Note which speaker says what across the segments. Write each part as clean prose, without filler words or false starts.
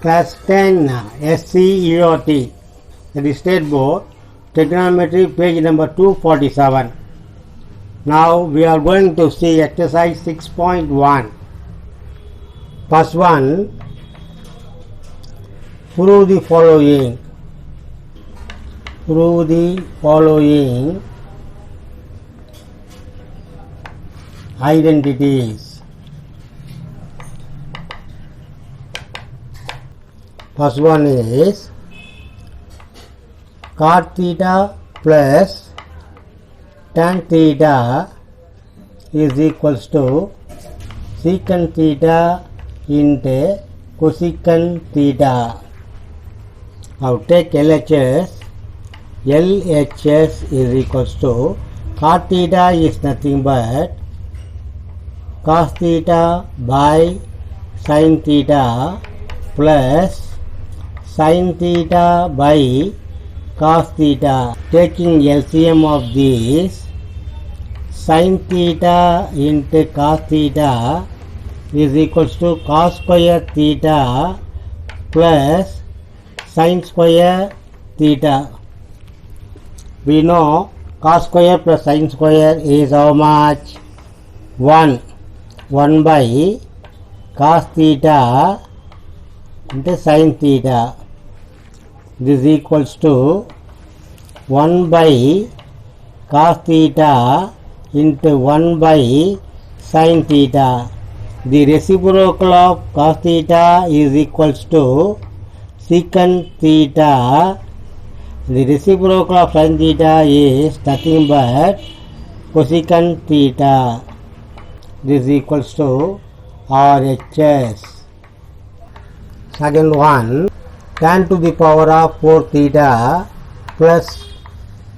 Speaker 1: Class 10 SCEOT, that is State Board, Trigonometry, page number 247. Now we are going to see exercise 6.1. First one, prove the following. Prove the following identities. First one is cot theta plus tan theta is equals to secant theta into cosecant theta. Now take LHS. LHS is equals to cot theta is nothing but cos theta by sin theta plus sin theta by cos theta. Taking LCM of this, sin theta into cos theta is equals to cos square theta plus sin square theta. We know cos square plus sin square is how much? 1 by cos theta into sin theta. This is equals to 1 by cos theta into 1 by sin theta. The reciprocal of cos theta is equals to secant theta. The reciprocal of sin theta is nothing but cosecant theta. This is equals to RHS. Second one, tan to the power of 4 theta plus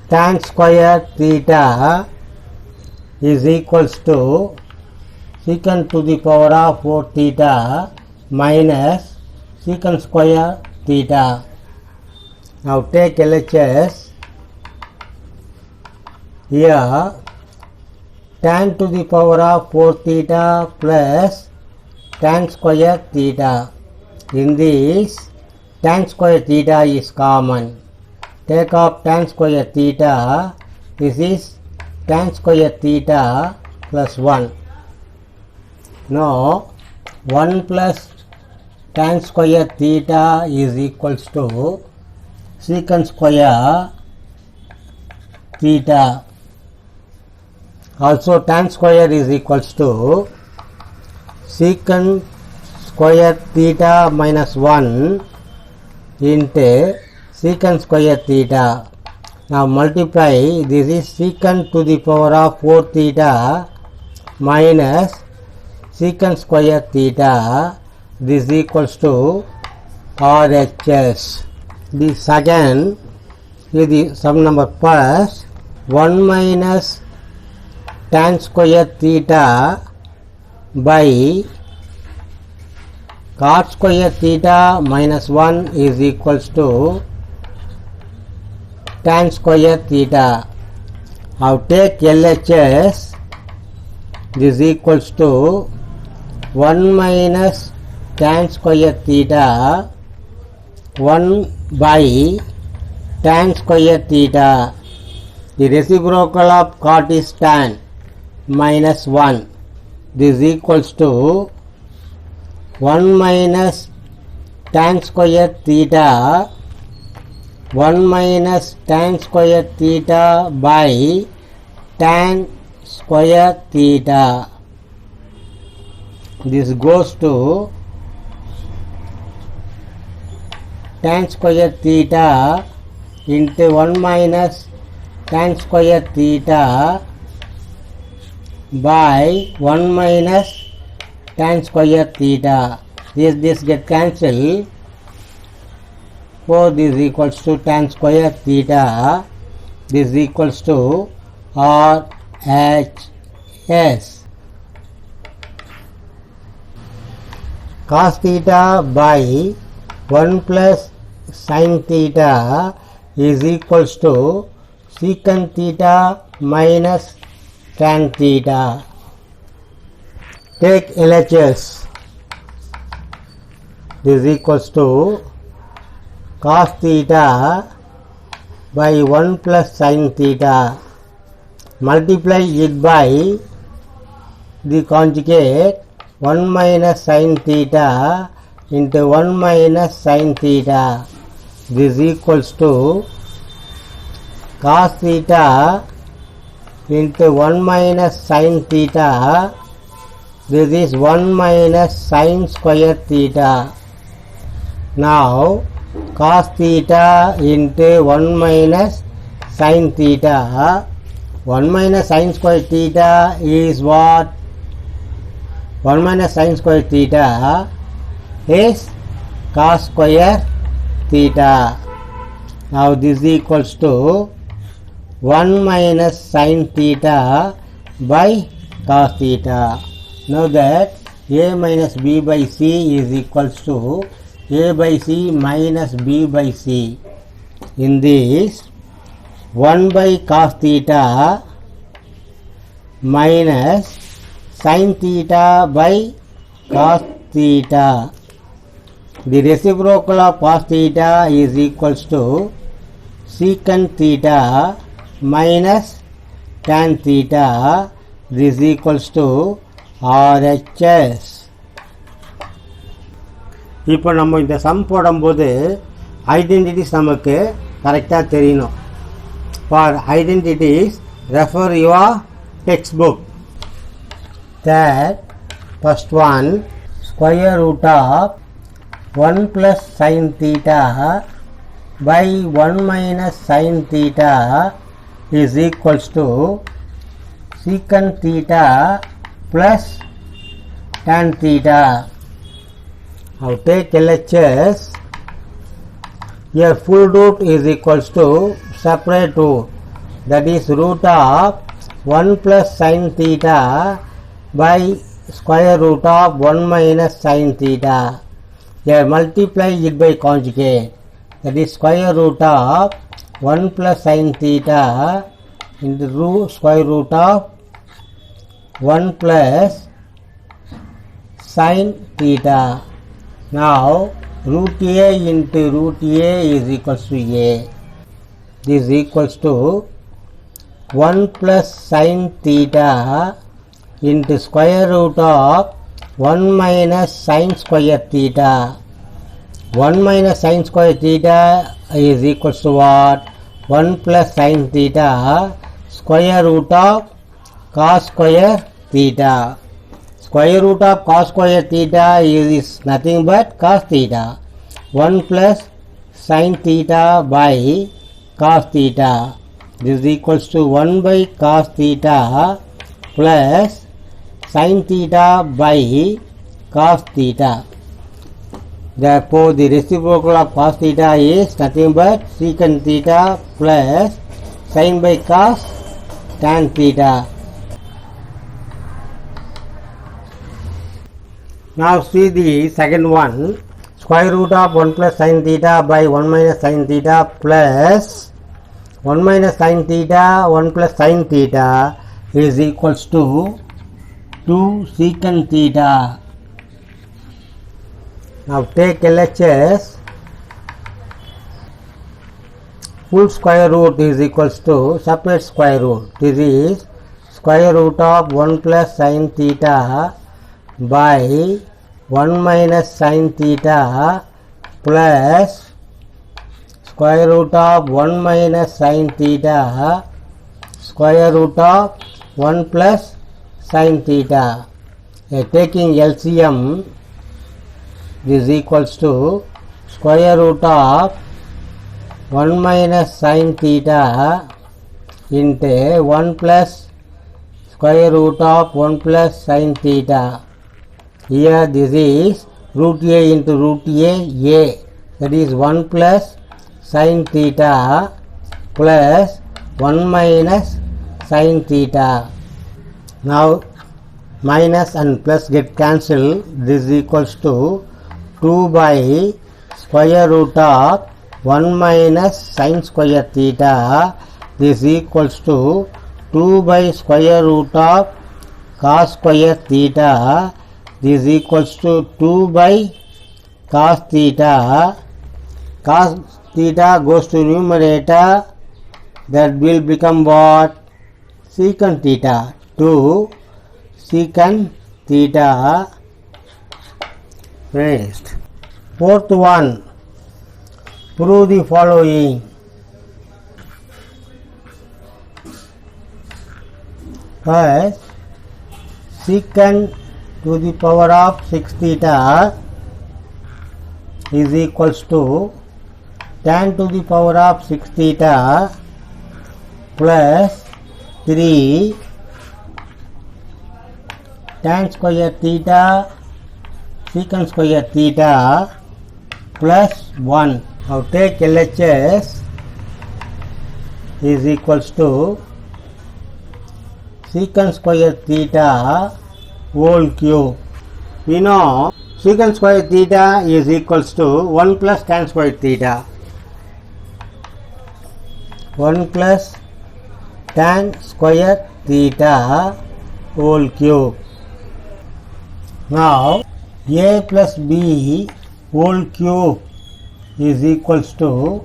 Speaker 1: tan square theta is equals to secant to the power of 4 theta minus secant square theta. Now take LHS. Here tan to the power of 4 theta plus tan square theta. In this, tan square theta is common. Take off tan square theta. This is tan square theta plus 1. Now 1 plus tan square theta is equals to secant square theta. Also tan square is equals to secant square theta minus 1 into secant square theta. Now multiply, this is secant to the power of 4 theta minus secant square theta. This is equals to RHS. The second is the sum number first, 1 minus tan square theta by cot square theta minus 1 is equals to tan square theta. Now take LHS. This is equals to 1 minus tan square theta 1 by tan square theta. The reciprocal of cot is tan minus 1. This is equals to 1 minus tan square theta 1 minus tan square theta by tan square theta. This goes to tan square theta into 1 minus tan square theta by 1 minus tan square theta. This get cancelled. So this is equals to tan square theta. This is equals to RHS. Cos theta by 1 plus sin theta is equals to secant theta minus tan theta. Take LHS. This is equals to cos theta by 1 plus sin theta. Multiply it by the conjugate 1 minus sin theta into 1 minus sin theta. This is equals to cos theta into 1 minus sin theta. This is 1 minus sin square theta. Now cos theta into 1 minus sin theta. 1 minus sin square theta is what? 1 minus sin square theta is cos square theta. Now this is equals to 1 minus sin theta by cos theta. Know that a minus b by c is equals to a by c minus b by c. In this, 1 by cos theta minus sin theta by cos theta. The reciprocal of cos theta is equals to secant theta minus tan theta. This is equals to RHS. இப்போ நம்ம இந்த some போடும்போது identities நமக்கு கரெக்டாக தெரியணும். For identities refer your text book. That first one, square root of 1 plus sin theta by 1 minus sin theta is equals to secant theta plus tan theta. Now take LHS. Here full root is equals to separate root, that is root of 1 plus sin theta by square root of 1 minus sin theta. Here multiply it by conjugate, that is square root of 1 plus sin theta into square root of 1 plus sin theta. Now root a into root a is equals to a. This is equals to 1 plus sin theta into square root of 1 minus sin square theta. 1 minus sin square theta is equals to what? 1 plus sin theta square root of cos square theta. Square root of cos square theta is nothing but cos theta. 1 plus sin theta by cos theta. This is equals to 1 by cos theta plus sin theta by cos theta. Therefore, the reciprocal of cos theta is nothing but secant theta plus sin by cos tan theta. Now see the second one, square root of 1 plus sin theta by 1 minus sin theta plus 1 minus sin theta 1 plus sin theta is equals to 2 secant theta. Now take LHS. Full square root is equals to separate square root. This is square root of 1 plus sin theta by 1 minus sin theta plus square root of 1 minus sin theta square root of 1 plus sin theta. Taking LCM, this is equals to square root of 1 minus sin theta into 1 plus square root of 1 plus sin theta. Here this is root a into root a, that is 1 plus sin theta plus 1 minus sin theta. Now minus and plus get cancelled. This is equals to 2 by square root of 1 minus sin square theta. This is equals to 2 by square root of cos square theta. This is equals to 2 by cos theta. Cos theta goes to numerator, that will become what? Secant theta. 2 secant theta. Next, fourth one, prove the following. First, secant to the power of 6 theta is equals to tan to the power of 6 theta plus 3 tan square theta secant square theta plus 1. Now take LHS is equals to secant square theta whole cube. We know secant square theta is equals to 1 plus tan square theta. 1 plus tan square theta whole cube. Now a plus b whole cube is equals to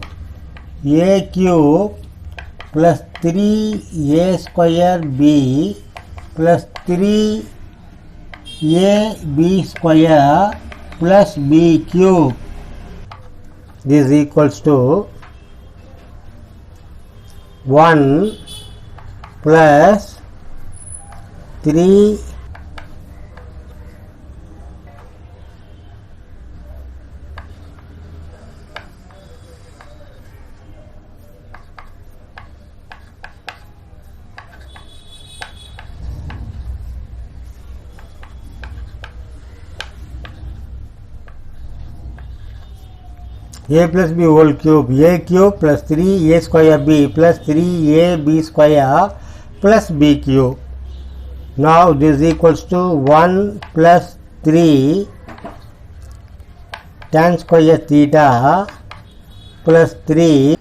Speaker 1: a cube plus 3a square b plus 3ab square plus b cube is equals to 1 plus 3 a plus b whole cube, a cube plus 3a square b plus 3ab square plus b cube. Now this is equals to 1 plus 3 tan square theta plus 3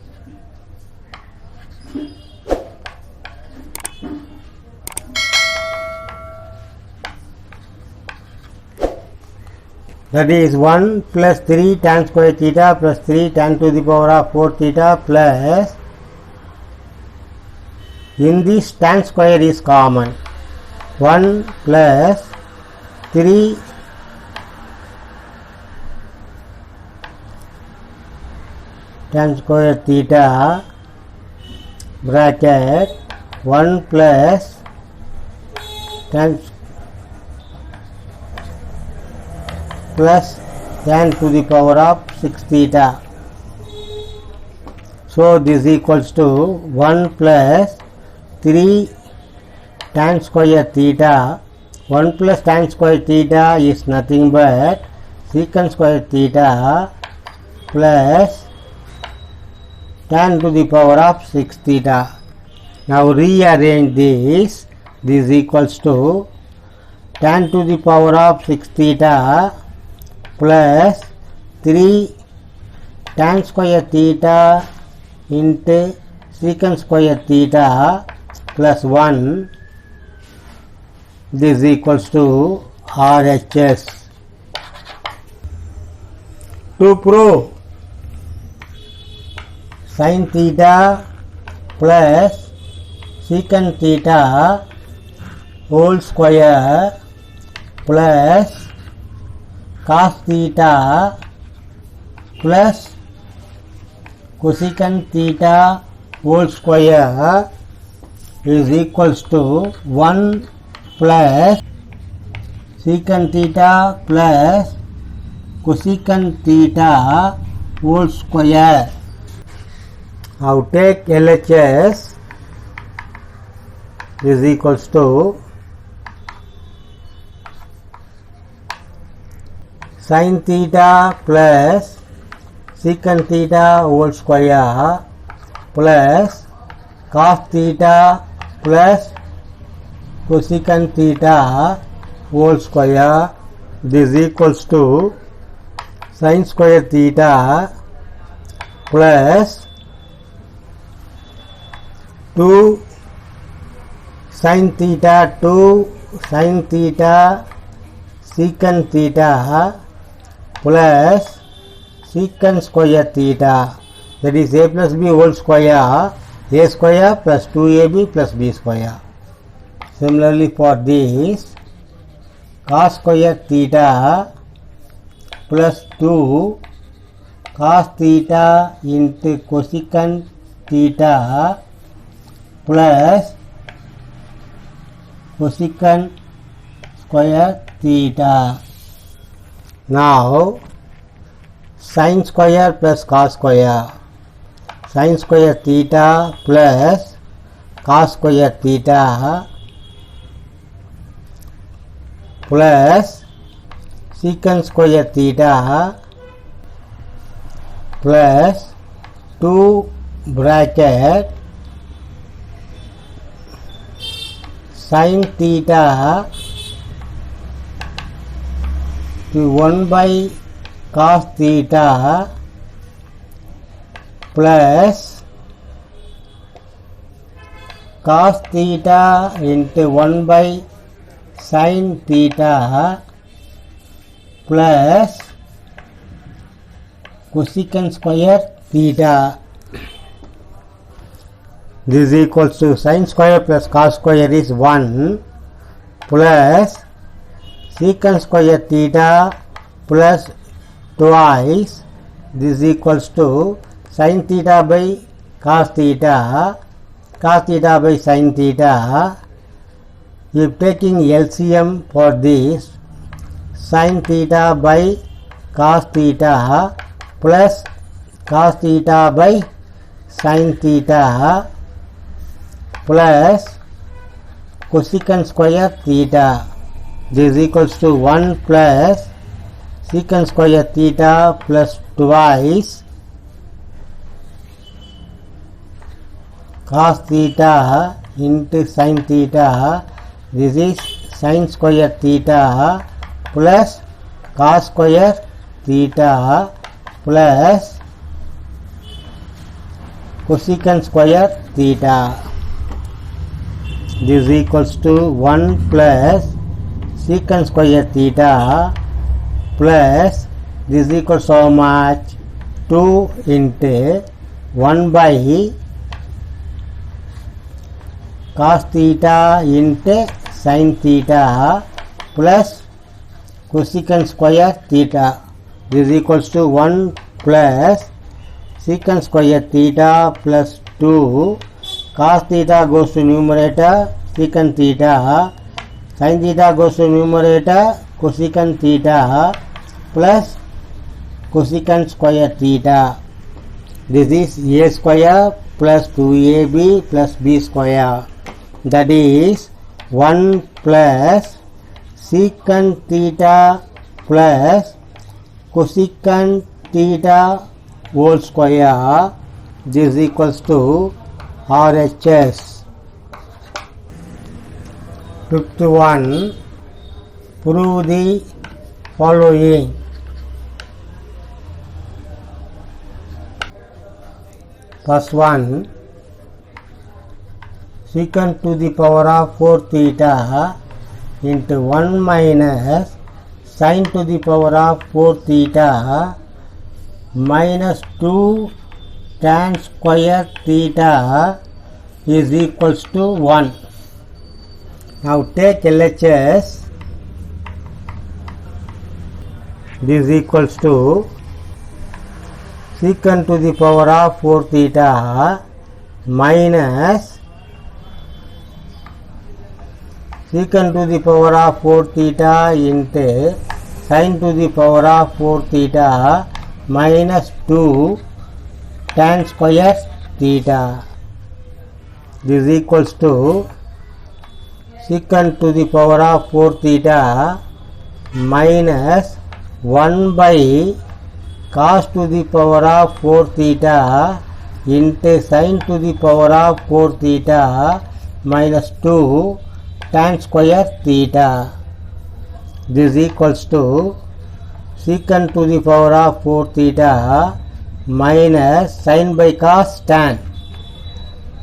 Speaker 1: that is 1 plus 3 tan square theta plus 3 tan to the power of 4 theta plus, in this tan square is common, 1 plus 3 tan square theta bracket 1 plus tan plus tan to the power of 6 theta. So this equals to 1 plus 3 tan square theta. 1 plus tan square theta is nothing but secant square theta plus tan to the power of 6 theta. Now rearrange this. This equals to tan to the power of 6 theta plus 3 tan square theta into secant square theta plus 1. This equals to RHS. To prove sin theta plus secant theta whole square plus cos theta plus cosecant theta whole square is equals to 1 plus secant theta plus cosecant theta whole square. Now take LHS is equals to sin theta plus secant theta whole square plus cos theta plus cosecant theta whole square. This equals to sin square theta plus 2 sin theta 2 sin theta secant theta plus secant square theta, that is a plus b whole square, a square plus 2ab plus b square. Similarly for this, cos square theta plus 2 cos theta into cosecant theta plus cosecant square theta. Now sin square plus cos square, sin square theta plus cos square theta plus secant square theta plus 2 bracket sin theta to 1 by cos theta plus cos theta into 1 by sin theta plus cosecant square theta. This is equals to sin square plus cos square is 1 plus secant square theta plus twice, this is equals to sin theta by cos theta, cos theta by sin theta. If taking LCM for this, sin theta by cos theta plus cos theta by sin theta plus cosecant square theta, this is equals to 1 plus secant square theta plus twice cos theta into sin theta, this is sin square theta plus cos square theta plus cosecant square theta. This is equals to 1 plus secant square theta plus this is equals to how much? 2 into 1 by cos theta into sin theta plus cosecant square theta. This is equals to 1 plus secant square theta plus 2 cos theta goes to numerator, secant theta, sin theta goes to numerator, cosecant theta plus cosecant square theta. This is a square plus 2ab plus b square, that is 1 plus secant theta plus cosecant theta whole square, this is equals to RHS. 51. Prove the following. First one, secant to the power of 4 theta into 1 minus sin to the power of 4 theta minus 2 tan square theta is equals to 1. Now take LHS. This is equals to secant to the power of 4 theta minus secant to the power of 4 theta into sin to the power of 4 theta minus 2 tan square theta. This is equals to secant to the power of 4 theta minus 1 by cos to the power of 4 theta into sin to the power of 4 theta minus 2 tan square theta. This is equals to secant to the power of 4 theta minus sin by cos tan,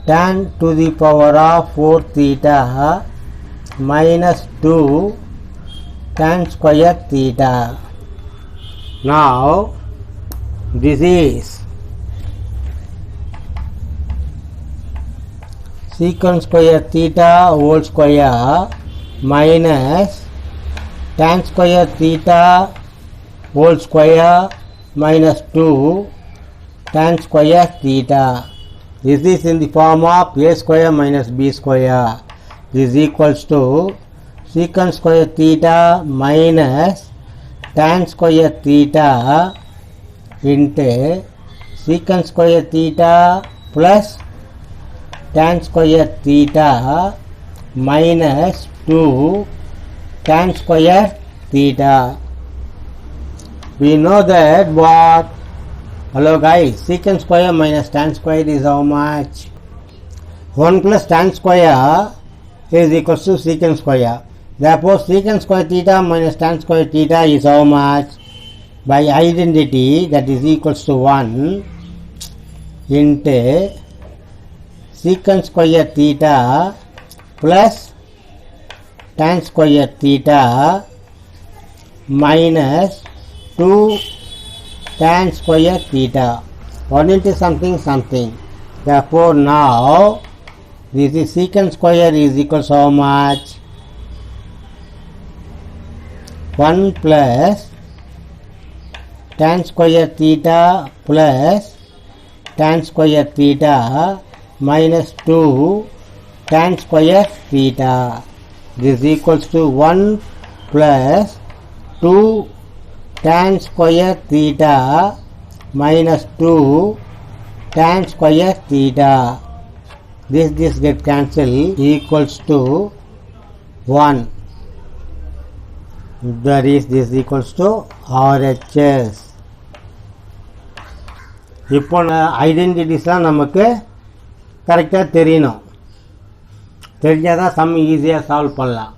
Speaker 1: tan to the power of 4 theta minus 2 tan square theta. Now this is secant square theta whole square minus tan square theta whole square minus 2 tan square theta. This is in the form of a square minus b square. This is equals to secant square theta minus tan square theta into secant square theta plus tan square theta minus 2 tan square theta. We know that what? Hello guys, secant square minus tan square is how much? 1 plus tan square is equals to secant square. Therefore, secant square theta minus tan square theta is how much? By identity, that is equals to 1 into secant square theta plus tan square theta minus 2 tan square theta. 1 into something something. Therefore, now this is secant square is equals to how much? 1 plus tan square theta plus tan square theta minus 2 tan square theta. This equals to 1 plus 2 tan square theta minus 2 tan square theta. This get cancelled, equals to 1. That is, this equals to RHS. இப்போ ஐடென்டிட்டிஸ்லாம் நமக்கு கரெக்டாக தெரியணும். தெரிஞ்சால் தான் some ஈஸியாக solve பண்ணலாம்.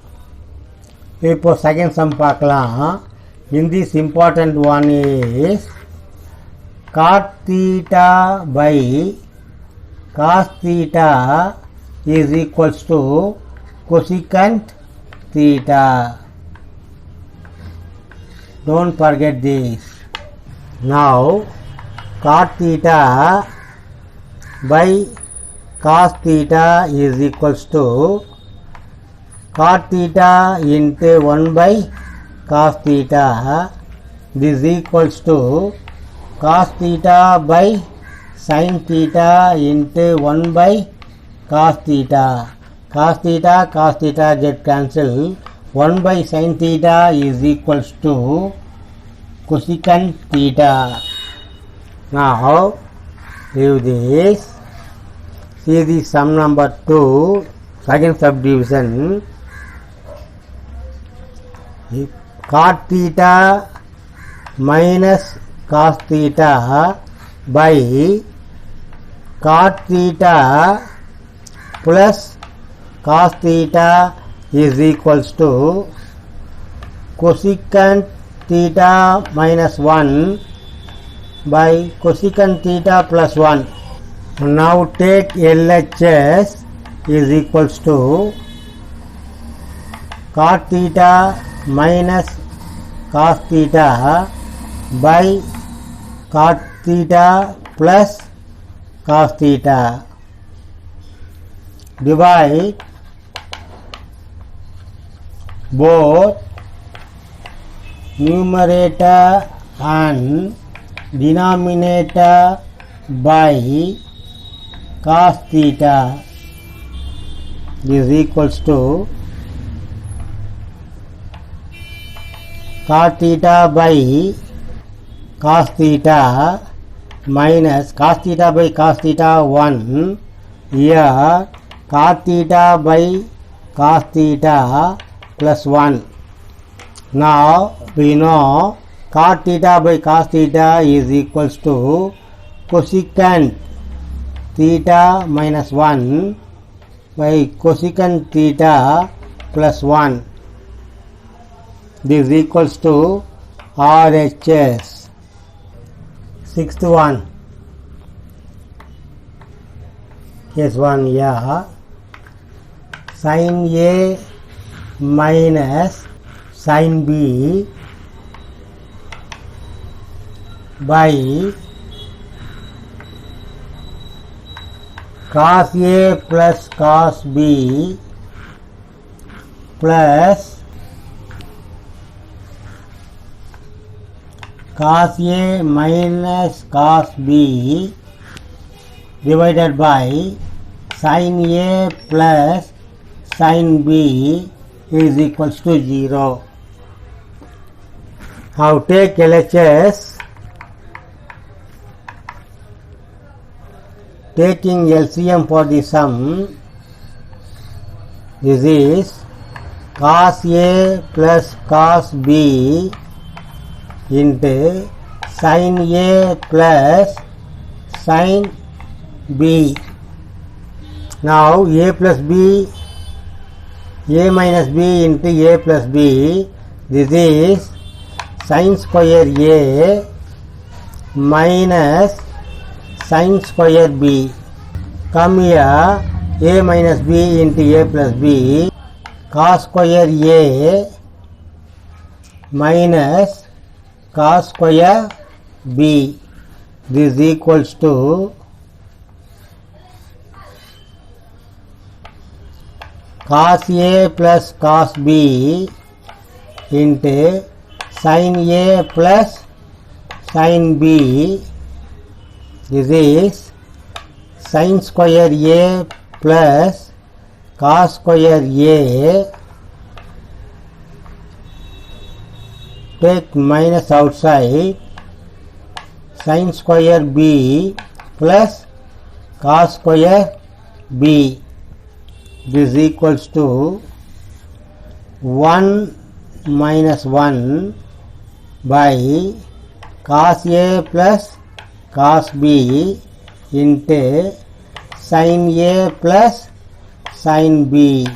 Speaker 1: இப்போ second sum பார்க்கலாம். In this important one is cot theta by cos theta is equals to cosecant theta. Don't forget this. Now cot theta by cos theta is equals to cot theta into 1 by cos theta. This is equals to cos theta by sin theta into 1 by cos theta. Cos theta get cancelled. 1 by sin theta is equals to cosecant theta. Now leave this. See the sum number 2, second subdivision. Cot theta minus cos theta by cot theta plus cos theta is equals to cosecant theta minus 1 by cosecant theta plus 1. Now take LHS is equals to cot theta minus cos theta by cot theta plus cos theta. Divide both numerator and denominator by cos theta. This is equals to cot theta by cos theta minus cos theta by cos theta 1. Here cot theta by cos theta plus 1. Now we know cot theta by cos theta is equals to cosecant theta minus 1 by cosecant theta plus 1. This is equals to RHS. Sixth one. Case 1 here. Sin A minus sin B by cos A plus cos B plus cos A minus cos B divided by sin A plus sin B is equals to 0. Now take LHS. Taking LCM for the sum, this is cos A plus cos B into sin A plus sin B. Now A plus B, A minus B into A plus B, this is sin square A minus sin square B. Come here, A minus B into A plus B, cos square A minus cos square B. This is equals to cos A plus cos B into sin A plus sin B. This is sin square A plus cos square A. Take minus outside, sin square B plus cos square B. This is equals to 1 minus 1 by cos A plus cos B into sin A plus sin B.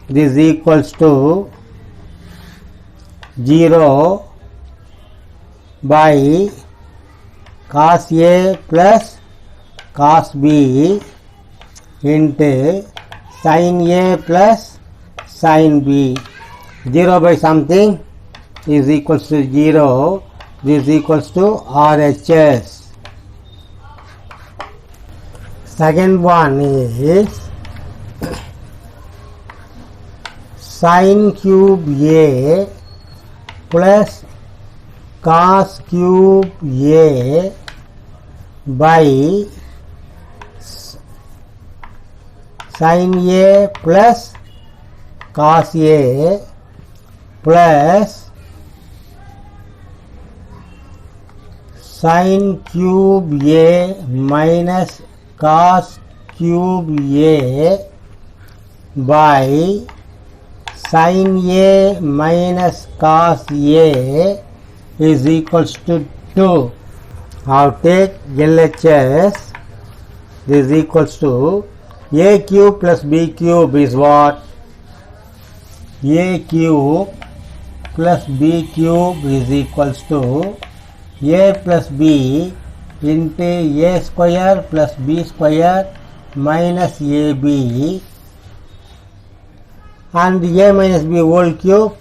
Speaker 1: This is equals to 0 by cos A plus cos B into sin A plus sin B. 0 by something is equals to 0. This is equals to RHS. Second one is sin cube A plus cos cube A by sin A plus cos A plus sin cube A minus cos cube A by sin A minus cos A is equals to 2. Now take LHS. This is equals to A cube plus B cube is what? A cube plus B cube is equals to A plus B into A square plus B square minus AB and A minus B whole cube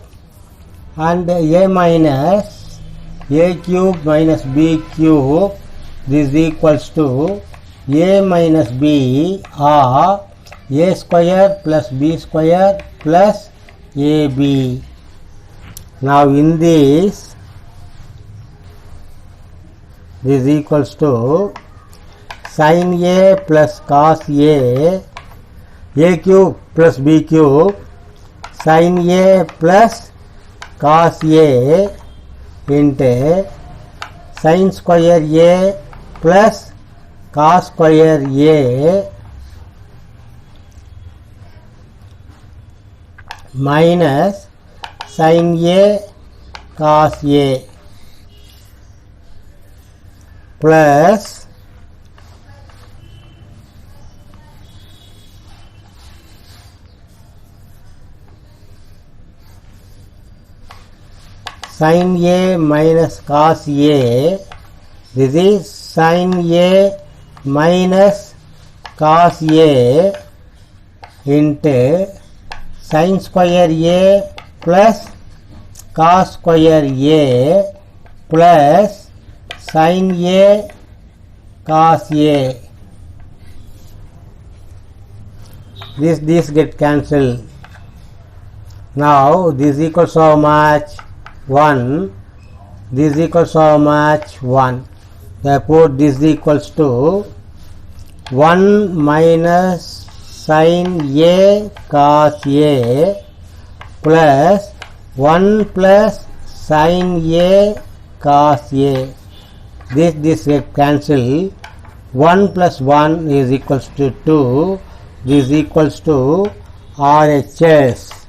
Speaker 1: and A minus A cube minus B cube. This is equals to A minus B or A square plus B square plus AB. Now in this is equals to sin A plus cos A cube plus B cube, sin A plus cos A into sin square A plus cos square A minus sin A cos A plus sin A minus cos A. This is sin A minus cos A into sin square A plus cos square A plus sin A cos A. This get cancelled. Now this equals how much? 1. This equals how much? 1. Therefore this equals to 1 minus sin A cos A plus 1 plus sin A cos A. This get cancelled. 1 plus 1 is equals to 2. This equals to RHS.